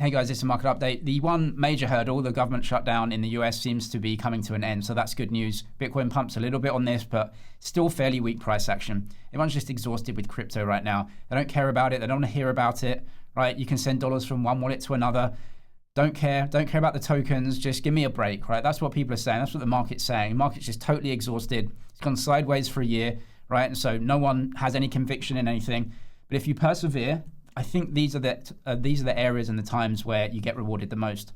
Hey guys, this is a market update. The one major hurdle, the government shutdown in the US, seems to be coming to an end, so that's good news. Bitcoin pumps a little bit on this, but still fairly weak price action. Everyone's just exhausted with crypto right now. They don't care about it. They don't want to hear about it, right? You can send dollars from one wallet to another. Don't care about the tokens. Just give me a break, right? That's what people are saying. That's what the market's saying. The market's just totally exhausted. It's gone sideways for a year, right? And so no one has any conviction in anything. But if you persevere, I think these are the areas and the times where you get rewarded the most.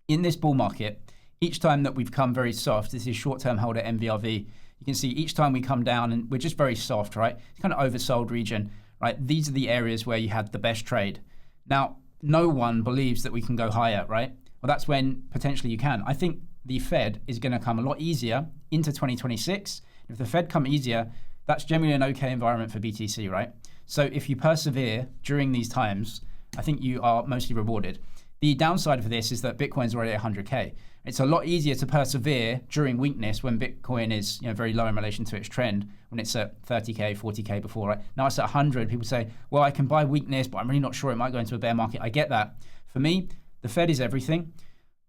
In this bull market, each time that we've come very soft, this is short-term holder MVRV. You can see each time we come down and we're just very soft, right? It's kind of oversold region, right? These are the areas where you had the best trade. Now, no one believes that we can go higher, right? Well, that's when potentially you can. I think the Fed is going to come a lot easier into 2026. If the Fed come easier, that's generally an okay environment for BTC, right? So if you persevere during these times, I think you are mostly rewarded. The downside for this is that Bitcoin's already at 100K. It's a lot easier to persevere during weakness when Bitcoin is very low in relation to its trend, when it's at 30K, 40K before, right? Now it's at 100. People say, well, I can buy weakness, but I'm really not sure it might go into a bear market. I get that. For me, the Fed is everything.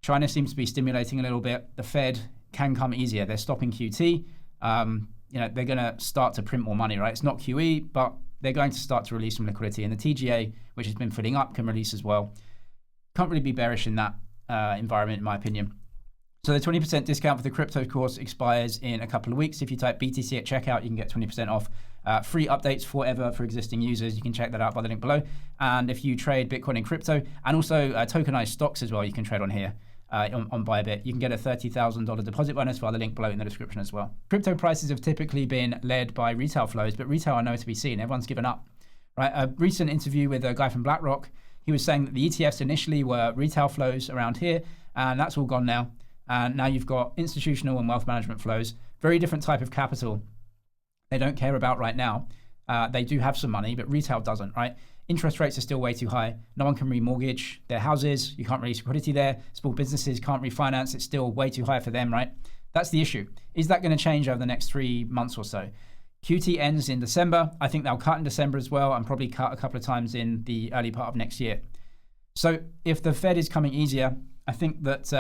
China seems to be stimulating a little bit. The Fed can come easier. They're stopping QT. They're going to start to print more money, right? It's not QE, but they're going to start to release some liquidity. And the TGA, which has been filling up, can release as well. Can't really be bearish in that environment, in my opinion. So the 20% discount for the crypto course expires in a couple of weeks. If you type BTC at checkout, you can get 20% off. Free updates forever for existing users. You can check that out by the link below. And if you trade Bitcoin and crypto, and also tokenized stocks as well, you can trade on here. On Bybit, you can get a $30,000 deposit bonus via the link below in the description as well. Crypto prices have typically been led by retail flows, but retail are nowhere to be seen. Everyone's given up. Right? A recent interview with a guy from BlackRock, he was saying that the ETFs initially were retail flows around here, and that's all gone now. And now you've got institutional and wealth management flows. Very different type of capital they don't care about right now. They do have some money, but retail doesn't, right? Interest rates are still way too high. No one can remortgage their houses. You can't release liquidity there. Small businesses can't refinance. It's still way too high for them, right? That's the issue. Is that going to change over the next 3 months or so? QT ends in December. I think they'll cut in December as well, and probably cut a couple of times in the early part of next year. So if the Fed is coming easier, I think that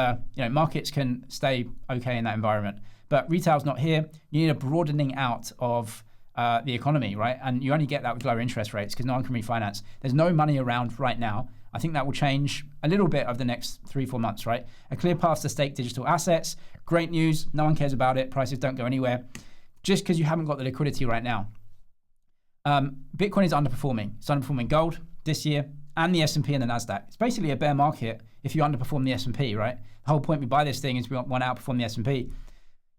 markets can stay okay in that environment. But retail's not here. You need a broadening out of the economy, right? And you only get that with lower interest rates because no one can refinance. There's no money around right now. I think that will change a little bit over the next 3-4 months, right? A clear path to stake digital assets. Great news. No one cares about it. Prices don't go anywhere just because you haven't got the liquidity right now. Bitcoin is underperforming. It's underperforming gold this year and the S&P and the NASDAQ. It's basically a bear market if you underperform the S&P, right? The whole point we buy this thing is we want to outperform the S&P.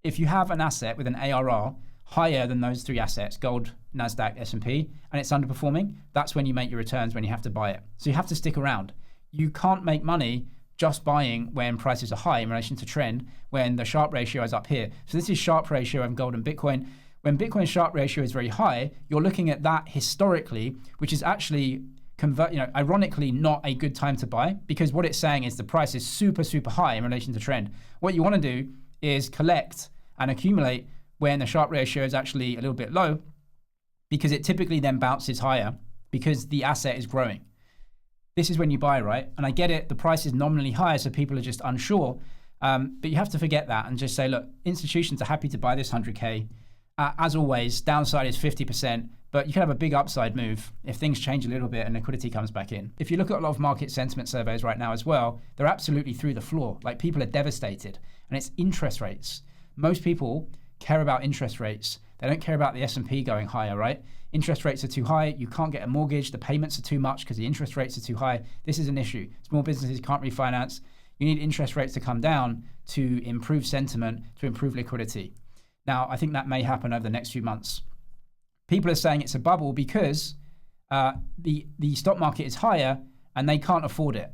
If you have an asset with an ARR higher than those 3 assets, gold, NASDAQ, S&P, and it's underperforming, that's when you make your returns, when you have to buy it. So you have to stick around. You can't make money just buying when prices are high in relation to trend, when the Sharpe ratio is up here. So this is Sharpe ratio of gold and Bitcoin. When Bitcoin's Sharpe ratio is very high, you're looking at that historically, which is actually ironically not a good time to buy, because what it's saying is the price is super, super high in relation to trend. What you want to do is collect and accumulate when the Sharpe ratio is actually a little bit low, because it typically then bounces higher because the asset is growing. This is when you buy, right? And I get it, the price is nominally higher, so people are just unsure. But you have to forget that and just say, look, institutions are happy to buy this 100K. As always, downside is 50%, but you can have a big upside move if things change a little bit and liquidity comes back in. If you look at a lot of market sentiment surveys right now as well, they're absolutely through the floor. Like, people are devastated, and it's interest rates. Most people care about interest rates. They don't care about the S&P going higher, right? Interest rates are too high. You can't get a mortgage. The payments are too much because the interest rates are too high. This is an issue. Small businesses can't refinance. You need interest rates to come down to improve sentiment, to improve liquidity. Now, I think that may happen over the next few months. People are saying it's a bubble because the stock market is higher and they can't afford it.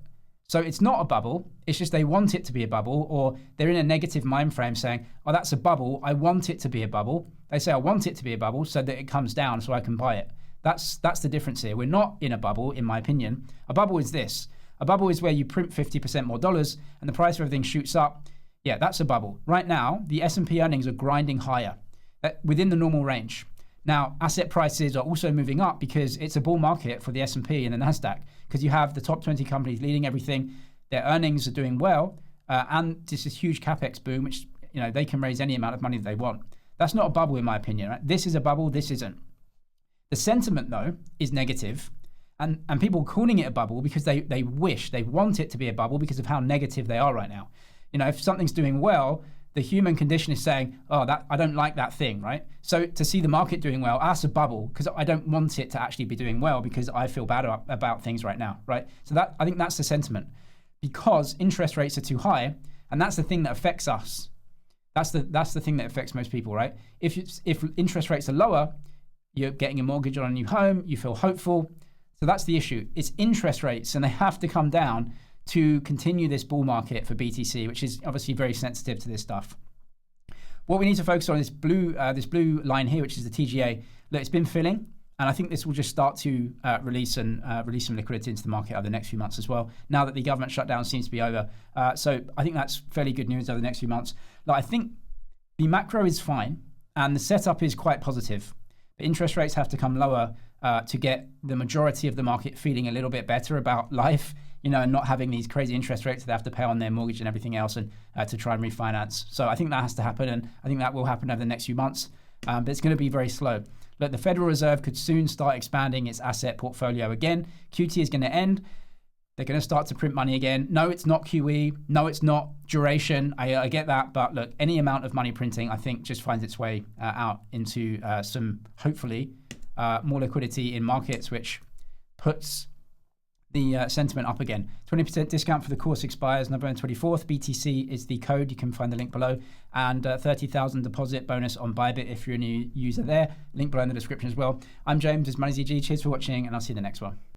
So it's not a bubble. It's just they want it to be a bubble, or they're in a negative mind frame saying, oh, that's a bubble. I want it to be a bubble. They say, I want it to be a bubble so that it comes down so I can buy it. That's the difference here. We're not in a bubble, in my opinion. A bubble is this. A bubble is where you print 50% more dollars and the price of everything shoots up. Yeah, that's a bubble. Right now, the S&P earnings are grinding higher within the normal range. Now, asset prices are also moving up because it's a bull market for the S&P and the NASDAQ, because you have the top 20 companies leading everything. Their earnings are doing well, and this is huge capex boom, which they can raise any amount of money that they want. That's not a bubble, in my opinion. Right? This is a bubble. This isn't. The sentiment, though, is negative, and people calling it a bubble because they want it to be a bubble because of how negative they are right now. If something's doing well, the human condition is saying, oh, that I don't like that thing, right? So to see the market doing well, that's a bubble because I don't want it to actually be doing well because I feel bad about things right now, right? So I think that's the sentiment, because interest rates are too high, and that's the thing that affects us. That's the thing that affects most people, right? If interest rates are lower, you're getting a mortgage on a new home, you feel hopeful. So that's the issue. It's interest rates, and they have to come down to continue this bull market for BTC, which is obviously very sensitive to this stuff. What we need to focus on is this blue line here, which is the TGA. Look, it's been filling, and I think this will just start to release some liquidity into the market over the next few months as well, now that the government shutdown seems to be over. So I think that's fairly good news over the next few months. Like, I think the macro is fine, and the setup is quite positive. But interest rates have to come lower to get the majority of the market feeling a little bit better about life, and not having these crazy interest rates that they have to pay on their mortgage and everything else, and to try and refinance. So I think that has to happen, and I think that will happen over the next few months. But it's going to be very slow. Look, the Federal Reserve could soon start expanding its asset portfolio again. QT is going to end. They're going to start to print money again. No, it's not QE. No, it's not duration. I get that. But look, any amount of money printing, I think, just finds its way out into some, hopefully, more liquidity in markets, which puts the sentiment up again. 20% discount for the course expires November 24th. BTC is the code. You can find the link below. And 30,000 deposit bonus on Bybit if you're a new user there. Link below in the description as well. I'm James. This is MoneyZG. Cheers for watching, and I'll see you in the next one.